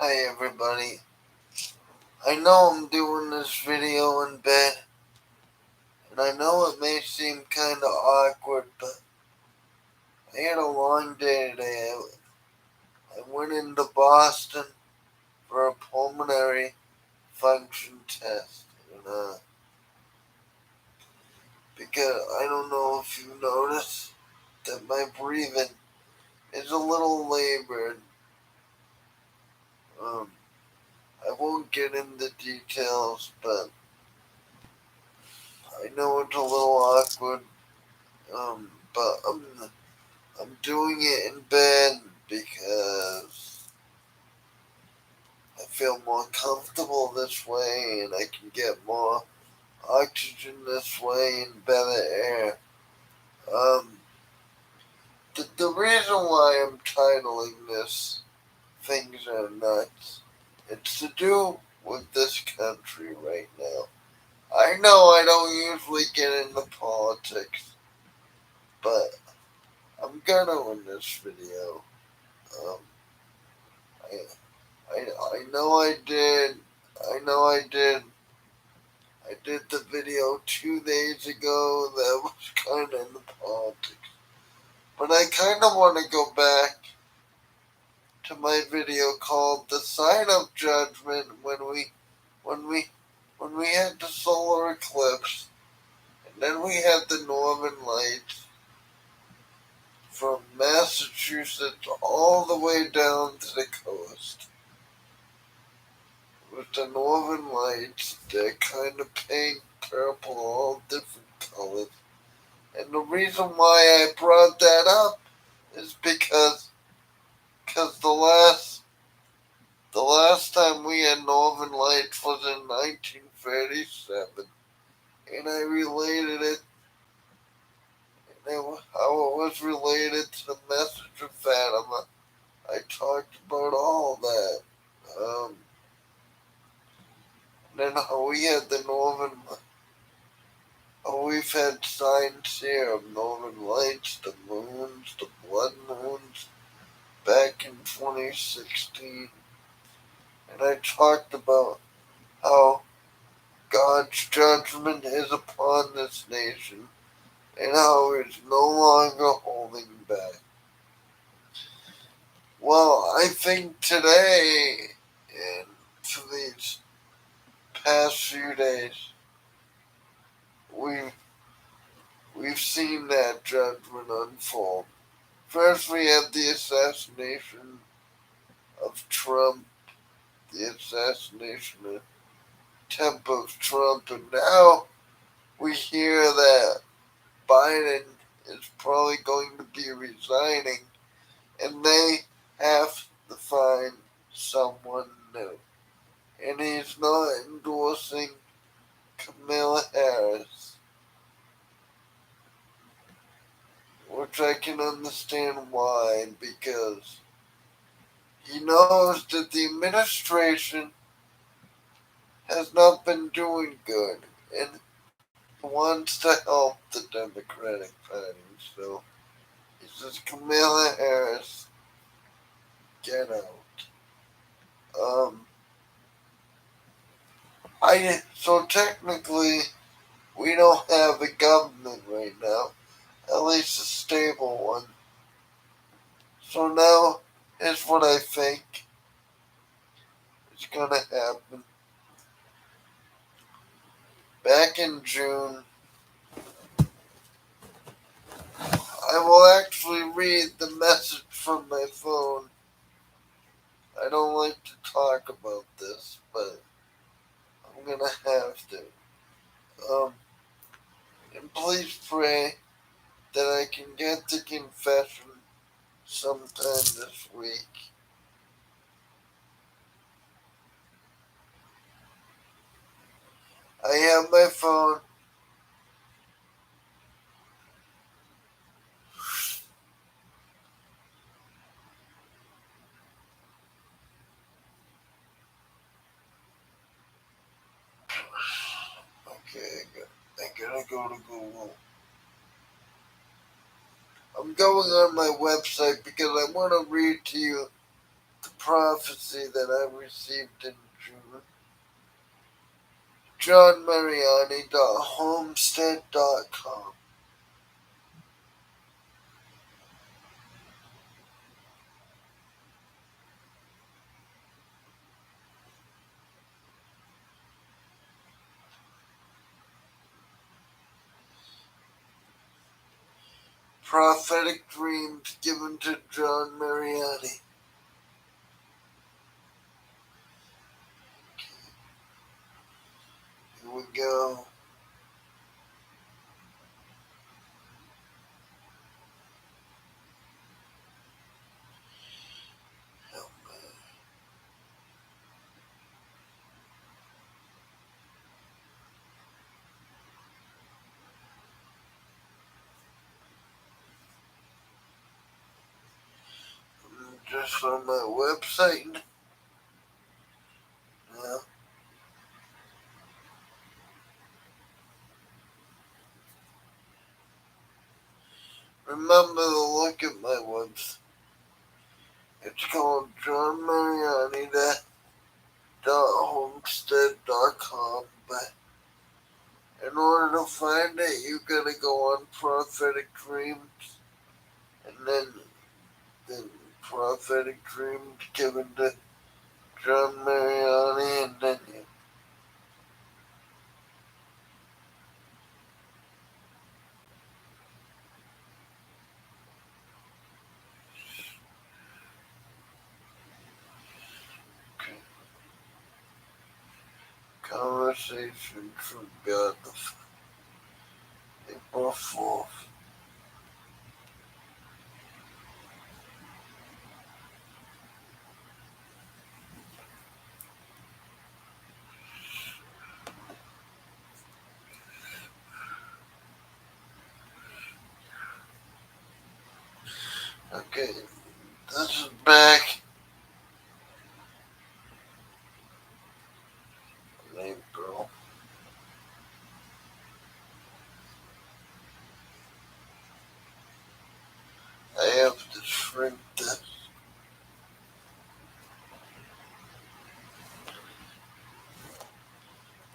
Hi everybody. I know I'm doing this video in bed, and I know it may seem kinda awkward, but I had a long day today. I went into Boston for a pulmonary function test, and because I don't know if you noticed that my breathing is a little labored. Um, I won't get into details, but I know it's a little awkward. But I'm doing it in bed because I feel more comfortable this way and I can get more oxygen this way and better air. Um, the reason why I'm titling this Things Are Nuts, it's to do with this country right now. I know I don't usually get into politics, but I'm gonna in this video. Um, I, I know I did. I know I did. I did the video 2 days ago that was kind of in the politics. But I kind of want to go back to my video called "The Sign of Judgment" when we when we had the solar eclipse, and then we had the Northern Lights from Massachusetts all the way down to the coast. With the Northern Lights, they're kind of pink, purple, all different colors. And the reason why I brought that up is because the last time we had Northern Lights was in 1937, and I related it, and how it was related to the message of Fatima. I talked about all that. Um, then how we had the Northern we've had signs here of Northern Lights, the moons, the blood moons, back in 2016. And I talked about how God's judgment is upon this nation and how it's no longer holding back. Well, I think today and for these past few days, we've we've seen that judgment unfold. First, we had the assassination of Trump, the assassination attempt of Trump, and now we hear that Biden is probably going to be resigning, and they have to find someone new. And he's not endorsing Kamala Harris, which I can understand why, because he knows that the administration has not been doing good, and he wants to help the Democratic Party. So he says, Kamala Harris, get out. Um, so technically we don't have a government right now, at least a stable one. So now here's what I think is gonna happen. Back in June, I will actually read the message from my phone. I don't like to talk about this, but I'm gonna have to. Um, and please pray that I can get to confession sometime this week. I have my phone. Okay, I gotta go to Google. I'm going on my website because I want to read to you the prophecy that I received in June. JohnMariani.homestead.com. Prophetic dreams given to John Mariani. Here we go. Just on my website. Yeah. Remember to look at my website. It's called JohnMariani.homestead.com. But in order to find it, you gotta go on Prophetic Dreams, and then Prophetic Dreams given to John Mariani, and then you. Okay. Conversation from God the Father. April 4th. Okay, this is back in April. I have to shrink this.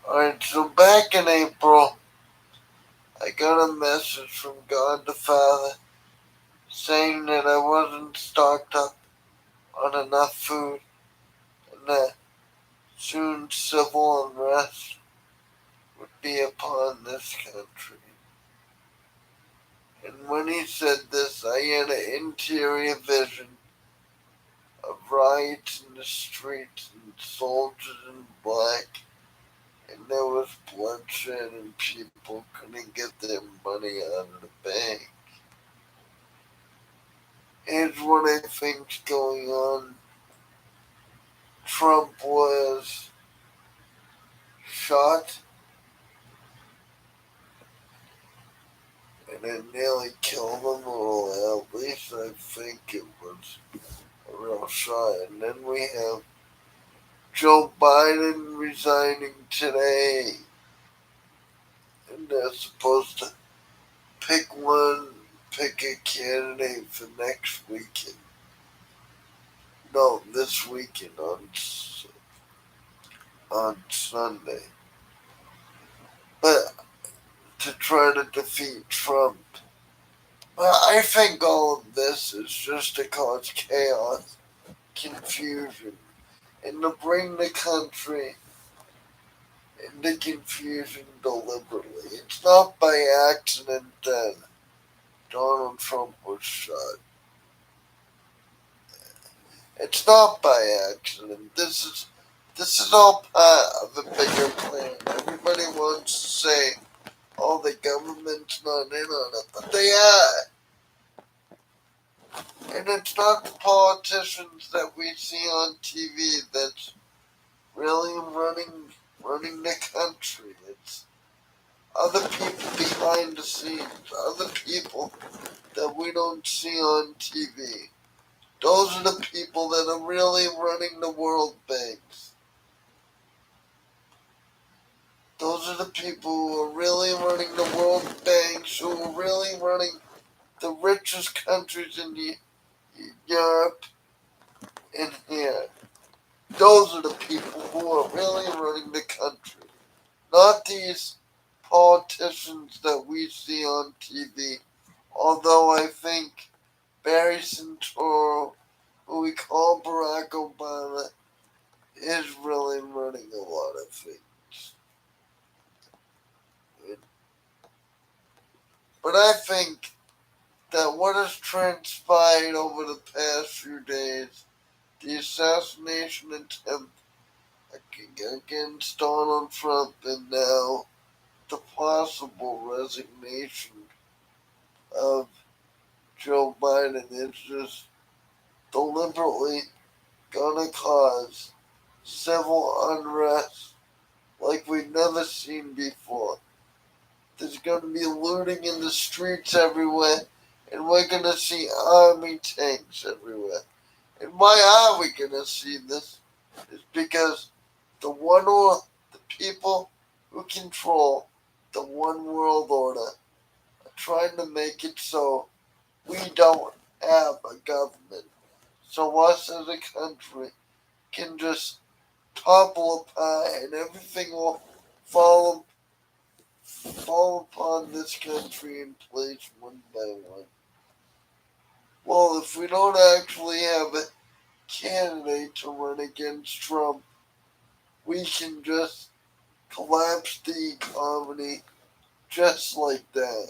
Alright, so back in April, I got a message from God the Father saying that I wasn't stocked up on enough food and that soon civil unrest would be upon this country. And when he said this, I had an interior vision of riots in the streets and soldiers in black, and there was bloodshed and people couldn't get their money out of the bank. Here's what I think's going on. Trump was shot, and it nearly killed him, or at least I think it was a real shot. And then we have Joe Biden resigning today, and they're supposed to pick a candidate for next weekend. No, this weekend on Sunday. But to try to defeat Trump. But I think all of this is just to cause chaos, confusion, and to bring the country into confusion deliberately. It's not by accident that Donald Trump was shot. It's not by accident. This is all part of a bigger plan. Everybody wants to say, "Oh, the government's not in on it," but they are. And it's not the politicians that we see on TV that's really running the country. It's other people behind the scenes, other people that we don't see on TV. Those are the people that are really running the world banks. Those are the people who are really running the world banks, who are really running the richest countries in Europe, in here. Those are the people who are really running the country, not these politicians that we see on TV. Although I think Barry Santoro, who we call Barack Obama, is really running a lot of things. But I think that what has transpired over the past few days, the assassination attempt against Donald Trump, and now the possible resignation of Joe Biden, is just deliberately gonna cause civil unrest like we've never seen before. There's gonna be looting in the streets everywhere, and we're gonna see army tanks everywhere. And why are we gonna see this? It's because the people who control the one world order are trying to make it so we don't have a government. So us as a country can just topple apart and everything will fall fall upon this country in place one by one. Well, if we don't actually have a candidate to run against Trump, we can just collapse the economy just like that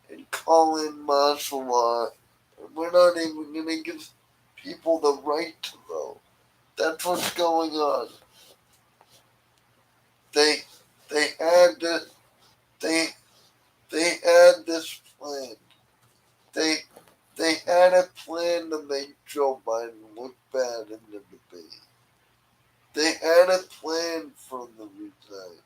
and call in martial law. And we're not even going to give people the right to vote. That's what's going on. They they had this they they had this plan. They they had a plan to make Joe Biden look bad in the debate. They had a plan for him to resign.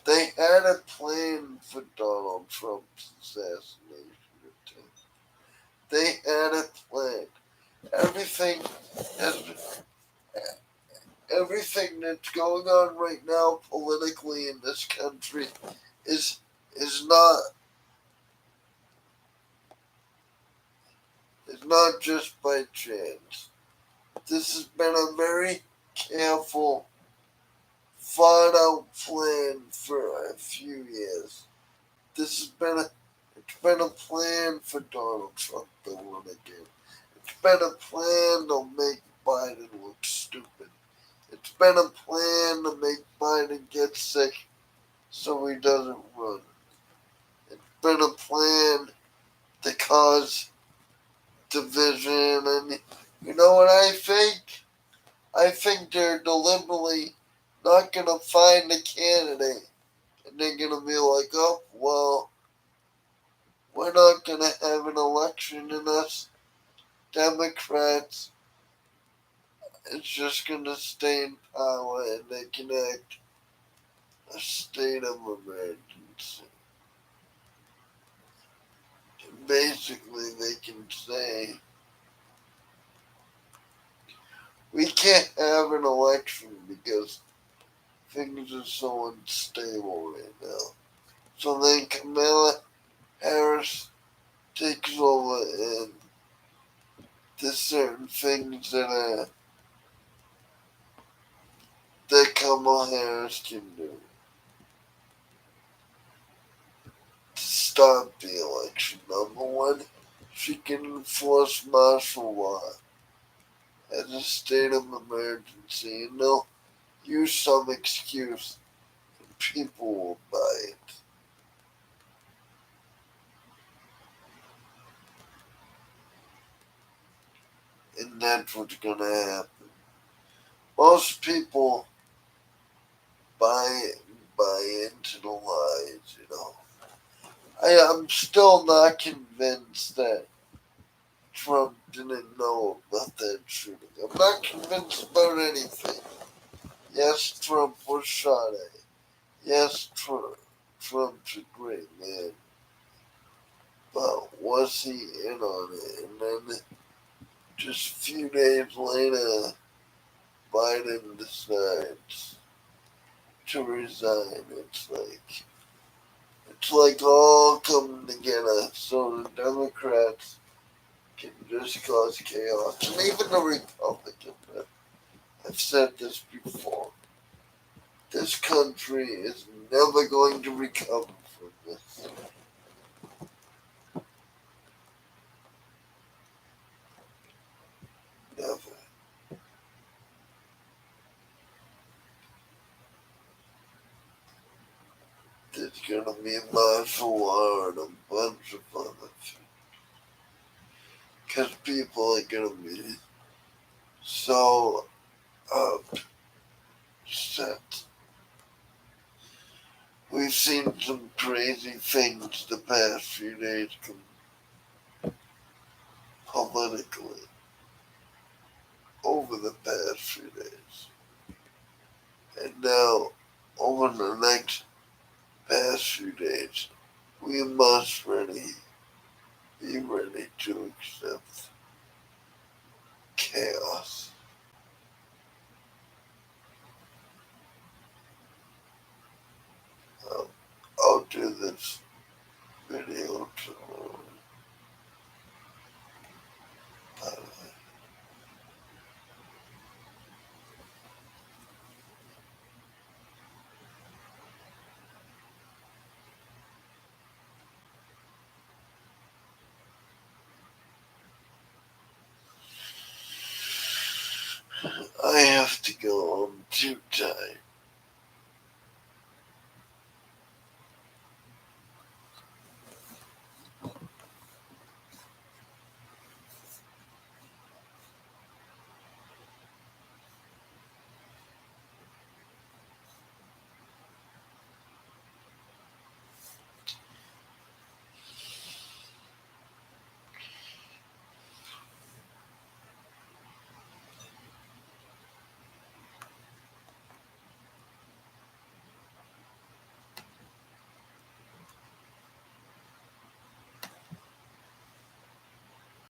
They had a plan for Donald Trump's assassination attempt. They had a plan. Everything has everything that's going on right now politically in this country is is not is not just by chance. This has been a very careful, thought out plan for a few years. This has been it's been a plan for Donald Trump to win again. It's been a plan to make Biden look stupid. It's been a plan to make Biden get sick so he doesn't run. It's been a plan to cause division, and you know what I think? I think they're deliberately not gonna find a candidate, and they're gonna be like, oh well, we're not gonna have an election in us Democrats. It's just gonna stay in power, and they can act a state of emergency. And basically, they can say we can't have an election because things are so unstable right now. So then Kamala Harris takes over, and there's certain things that Kamala Harris can do to stop the election. Number one, she can enforce martial law as a state of emergency, and they'll use some excuse, and people will buy it. And that's what's gonna happen. Most people buy into the lies. I'm still not convinced that Trump didn't know about that shooting. I'm not convinced about anything. Yes, Trump was shot at. Yes, Trump's a great man. But was he in on it? And then just a few days later, Biden decides to resign. It's like all coming together so the Democrats can just cause chaos. And even the Republicans, I've said this before, this country is never going to recover from this. Never. There's gonna be a martial law and a bunch of other things. Because people are gonna be so upset. We've seen some crazy things the past few days politically over the past few days. And now, over the next past few days, we must be ready to accept chaos. Um, I'll do this video tomorrow. I have to go. I'm too tired.